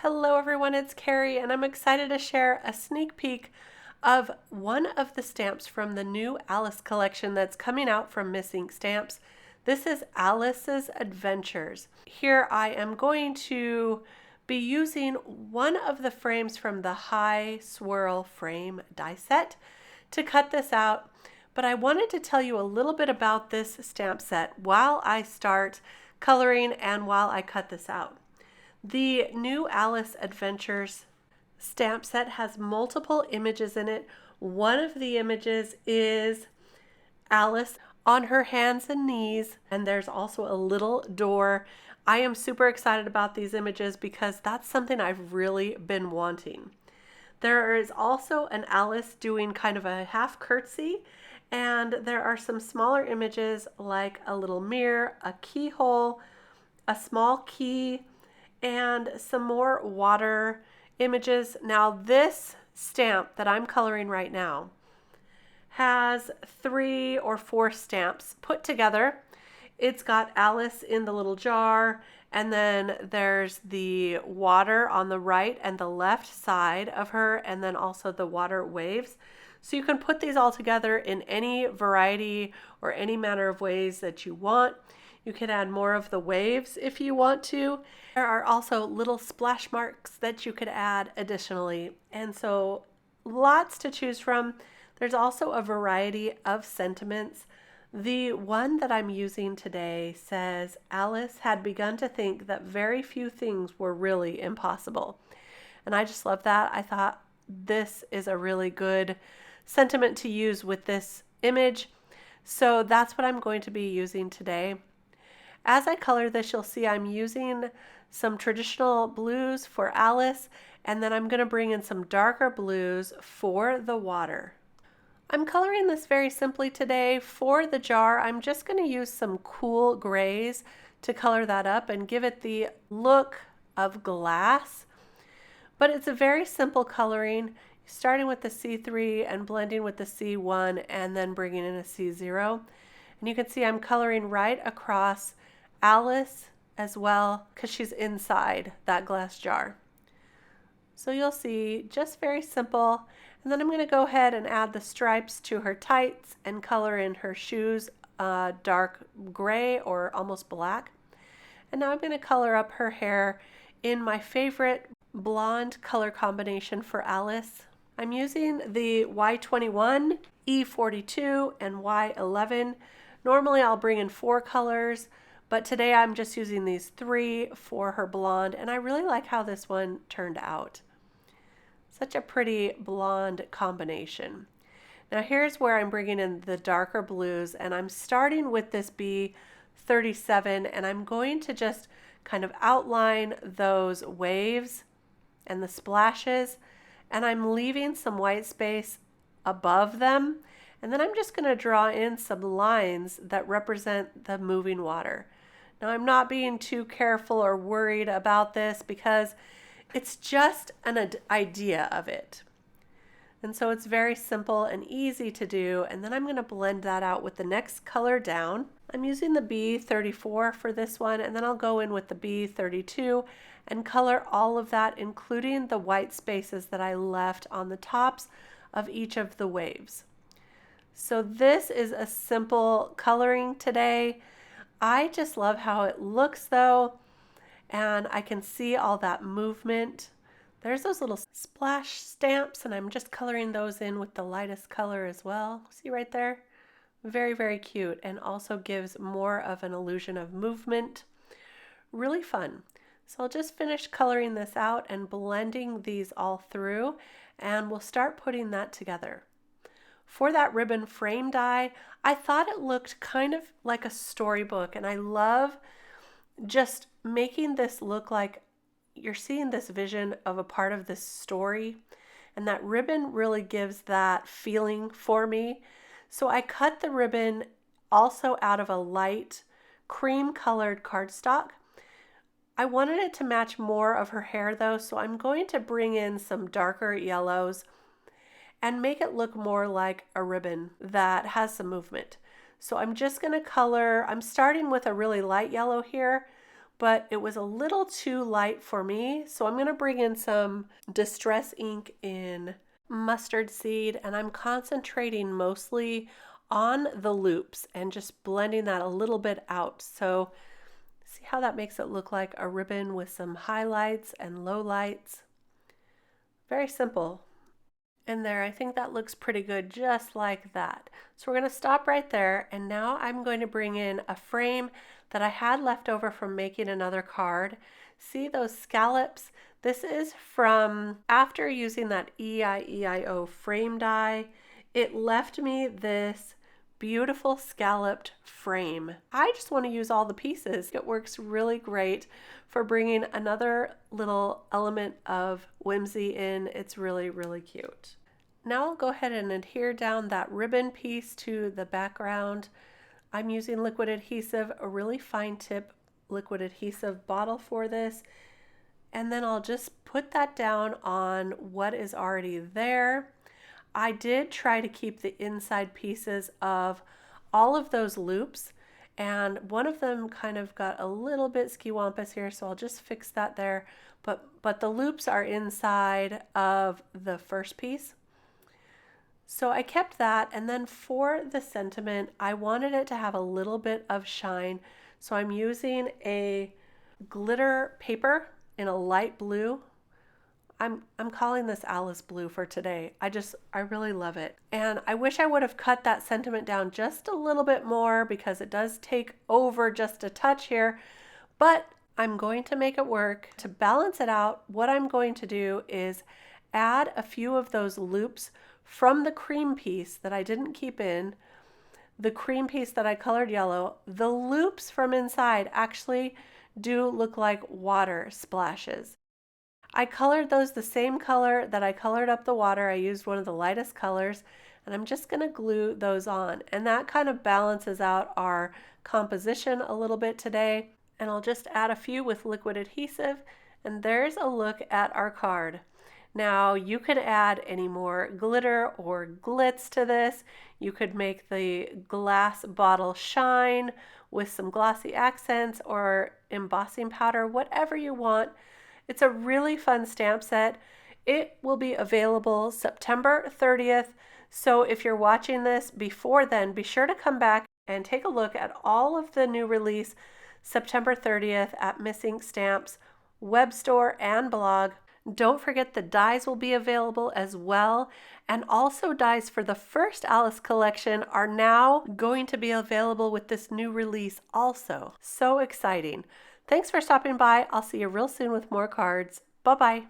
Hello everyone, it's Carrie and I'm excited to share a sneak peek of one of the stamps from the new Alice collection that's coming out from Miss Ink Stamps. This is Alice's Adventures. Here I am going to be using one of the frames from the High Swirl frame die set to cut this out, but I wanted to tell you a little bit about this stamp set while I start coloring and while I cut this out. The new Alice Adventures stamp set has multiple images in it. One of the images is Alice on her hands and knees, and there's also a little door. I am super excited about these images because that's something I've really been wanting. There is also an Alice doing kind of a half curtsy, and there are some smaller images like a little mirror, a keyhole, a small key, and some more water images. Now this stamp that I'm coloring right now has 3 or 4 stamps put together. It's got Alice in the little jar, and then there's the water on the right and the left side of her, and then also the water waves. So you can put these all together in any variety or any manner of ways that you want. You can add more of the waves if you want to. There are also little splash marks that you could add additionally. And so lots to choose from. There's also a variety of sentiments. The one that I'm using today says Alice had begun to think that very few things were really impossible. And I just love that. I thought this is a really good sentiment to use with this image. So that's what I'm going to be using today. As I color this, you'll see I'm using some traditional blues for Alice, and then I'm going to bring in some darker blues for the water. I'm coloring this very simply today. For the jar, I'm just going to use some cool grays to color that up and give it the look of glass. But it's a very simple coloring, starting with the C3 and blending with the C1 and then bringing in a C0. And you can see I'm coloring right across Alice as well because she's inside that glass jar. So you'll see just very simple. And then I'm going to go ahead and add the stripes to her tights and color in her shoes dark gray or almost black. And now I'm going to color up her hair in my favorite blonde color combination for Alice. I'm using the Y21, E42, and Y11. Normally I'll bring in 4 colors, but today I'm just using these 3 for her blonde, and I really like how this one turned out. Such a pretty blonde combination. Now here's where I'm bringing in the darker blues, and I'm starting with this B37, and I'm going to just kind of outline those waves and the splashes, and I'm leaving some white space above them, and then I'm just going to draw in some lines that represent the moving water. Now I'm not being too careful or worried about this because it's just an idea of it. And so it's very simple and easy to do, and then I'm going to blend that out with the next color down. I'm using the B34 for this one, and then I'll go in with the B32 and color all of that, including the white spaces that I left on the tops of each of the waves. So this is a simple coloring today. I just love how it looks though, and I can see all that movement. There's those little splash stamps, and I'm just coloring those in with the lightest color as well. See right there? Very, very cute, and also gives more of an illusion of movement. Really fun. So I'll just finish coloring this out and blending these all through, and we'll start putting that together. For that ribbon frame die, I thought it looked kind of like a storybook, and I love just making this look like you're seeing this vision of a part of this story, and that ribbon really gives that feeling for me. So I cut the ribbon also out of a light cream colored cardstock. I wanted it to match more of her hair though, so I'm going to bring in some darker yellows and make it look more like a ribbon that has some movement. So I'm just going to color, I'm starting with a really light yellow here, but it was a little too light for me. So I'm going to bring in some Distress ink in mustard seed, and I'm concentrating mostly on the loops and just blending that a little bit out. So see how that makes it look like a ribbon with some highlights and lowlights. Very simple. And there, I think that looks pretty good just like that. So we're going to stop right there, and now I'm going to bring in a frame that I had left over from making another card. See those scallops? This is from after using that EIEIO frame die. It left me this beautiful scalloped frame. I just want to use all the pieces. It works really great for bringing another little element of whimsy in. It's really, really cute. Now I'll go ahead and adhere down that ribbon piece to the background. I'm using liquid adhesive, a really fine tip liquid adhesive bottle for this. And then I'll just put that down on what is already there. I did try to keep the inside pieces of all of those loops, and one of them kind of got a little bit skiwampus here, so I'll just fix that there. But the loops are inside of the first piece. So I kept that, and then for the sentiment, I wanted it to have a little bit of shine. So I'm using a glitter paper in a light blue. I'm calling this Alice Blue for today. I really love it. And I wish I would have cut that sentiment down just a little bit more because it does take over just a touch here, but I'm going to make it work. To balance it out, what I'm going to do is add a few of those loops from the cream piece that I didn't keep in, the cream piece that I colored yellow. The loops from inside actually do look like water splashes. I colored those the same color that I colored up the water. I used one of the lightest colors, and I'm just going to glue those on. And that kind of balances out our composition a little bit today. And I'll just add a few with liquid adhesive, and there's a look at our card. Now you could add any more glitter or glitz to this. You could make the glass bottle shine with some glossy accents or embossing powder, whatever you want. It's a really fun stamp set. It will be available September 30th. So if you're watching this before then, be sure to come back and take a look at all of the new release September 30th at Miss Ink Stamps web store and blog. Don't forget the dies will be available as well. And also dies for the first Alice collection are now going to be available with this new release also. So exciting. Thanks for stopping by. I'll see you real soon with more cards. Bye-bye.